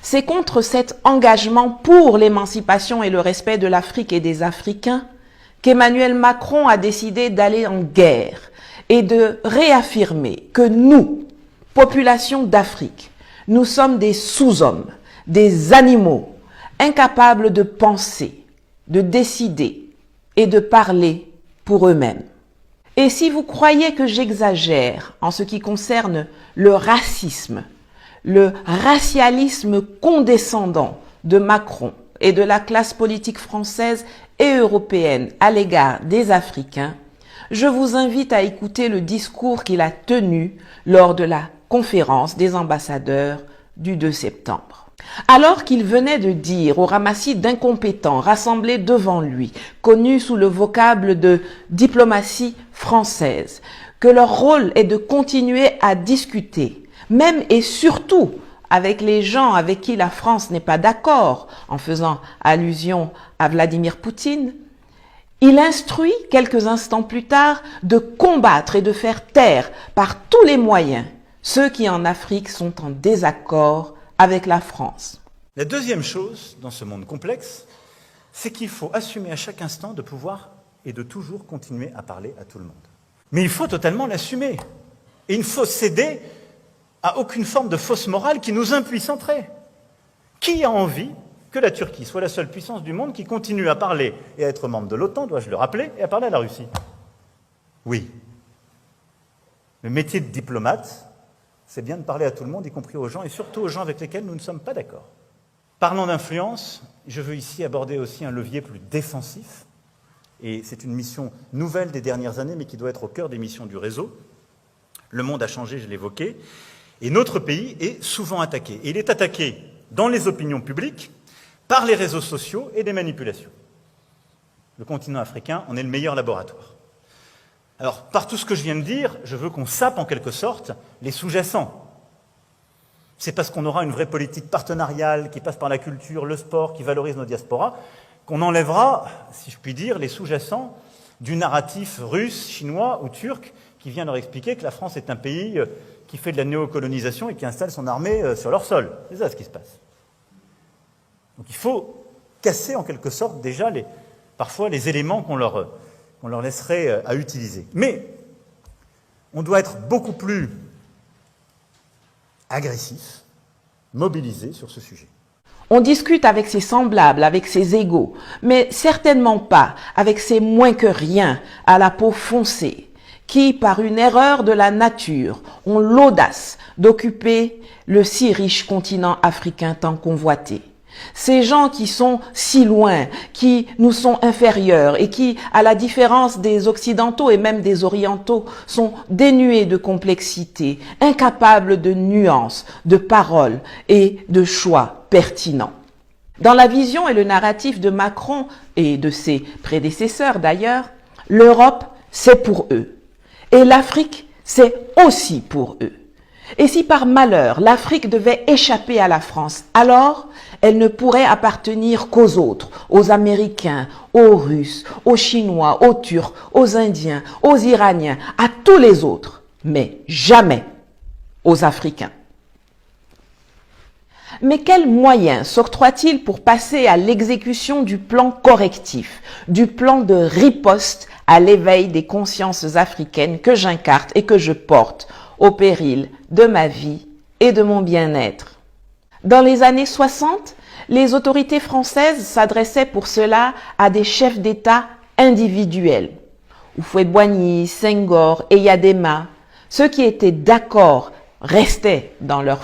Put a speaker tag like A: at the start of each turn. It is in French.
A: C'est contre cet engagement pour l'émancipation et le respect de l'Afrique et des Africains qu'Emmanuel Macron a décidé d'aller en guerre et de réaffirmer que nous, population d'Afrique, nous sommes des sous-hommes, des animaux, incapables de penser, de décider et de parler pour eux-mêmes. Et si vous croyez que j'exagère en ce qui concerne le racisme, le racialisme condescendant de Macron et de la classe politique française et européenne à l'égard des Africains, je vous invite à écouter le discours qu'il a tenu lors de la conférence des ambassadeurs du 2 septembre. Alors qu'il venait de dire au ramassis d'incompétents rassemblés devant lui, connus sous le vocable de diplomatie française, que leur rôle est de continuer à discuter, même et surtout avec les gens avec qui la France n'est pas d'accord, en faisant allusion à Vladimir Poutine, il instruit quelques instants plus tard de combattre et de faire taire par tous les moyens ceux qui en Afrique sont en désaccord avec la France.
B: La deuxième chose dans ce monde complexe, c'est qu'il faut assumer à chaque instant de pouvoir et de toujours continuer à parler à tout le monde. Mais il faut totalement l'assumer. Et il ne faut céder à aucune forme de fausse morale qui nous impuissanterait. Qui a envie que la Turquie soit la seule puissance du monde qui continue à parler et à être membre de l'OTAN, dois-je le rappeler, et à parler à la Russie? Oui. Le métier de diplomate, c'est bien de parler à tout le monde, y compris aux gens, et surtout aux gens avec lesquels nous ne sommes pas d'accord. Parlant d'influence, je veux ici aborder aussi un levier plus défensif, et c'est une mission nouvelle des dernières années, mais qui doit être au cœur des missions du réseau. Le monde a changé, je l'évoquais, et notre pays est souvent attaqué. Et il est attaqué dans les opinions publiques, par les réseaux sociaux et des manipulations. Le continent africain en est le meilleur laboratoire. Alors, par tout ce que je viens de dire, je veux qu'on sape en quelque sorte les sous-jacents. C'est parce qu'on aura une vraie politique partenariale qui passe par la culture, le sport, qui valorise nos diasporas, qu'on enlèvera, si je puis dire, les sous-jacents du narratif russe, chinois ou turc qui vient leur expliquer que la France est un pays qui fait de la néocolonisation et qui installe son armée sur leur sol. C'est ça ce qui se passe. Donc il faut casser en quelque sorte déjà parfois les éléments qu'on leur laisserait à utiliser. Mais on doit être beaucoup plus agressif, mobilisé sur ce sujet.
A: On discute avec ses semblables, avec ses égaux, mais certainement pas avec ses moins que rien à la peau foncée, qui, par une erreur de la nature, ont l'audace d'occuper le si riche continent africain tant convoité. Ces gens qui sont si loin, qui nous sont inférieurs et qui, à la différence des Occidentaux et même des Orientaux, sont dénués de complexité, incapables de nuances, de paroles et de choix pertinents. Dans la vision et le narratif de Macron et de ses prédécesseurs d'ailleurs, l'Europe, c'est pour eux. Et l'Afrique, c'est aussi pour eux. Et si par malheur l'Afrique devait échapper à la France, alors elle ne pourrait appartenir qu'aux autres, aux Américains, aux Russes, aux Chinois, aux Turcs, aux Indiens, aux Iraniens, à tous les autres, mais jamais aux Africains. Mais quels moyens s'octroie-t-il pour passer à l'exécution du plan correctif, du plan de riposte à l'éveil des consciences africaines que j'incarne et que je porte au péril de ma vie et de mon bien-être? Dans les années 60, les autorités françaises s'adressaient pour cela à des chefs d'État individuels. Houphouët-Boigny, Senghor et Yadema, ceux qui étaient d'accord restaient dans leur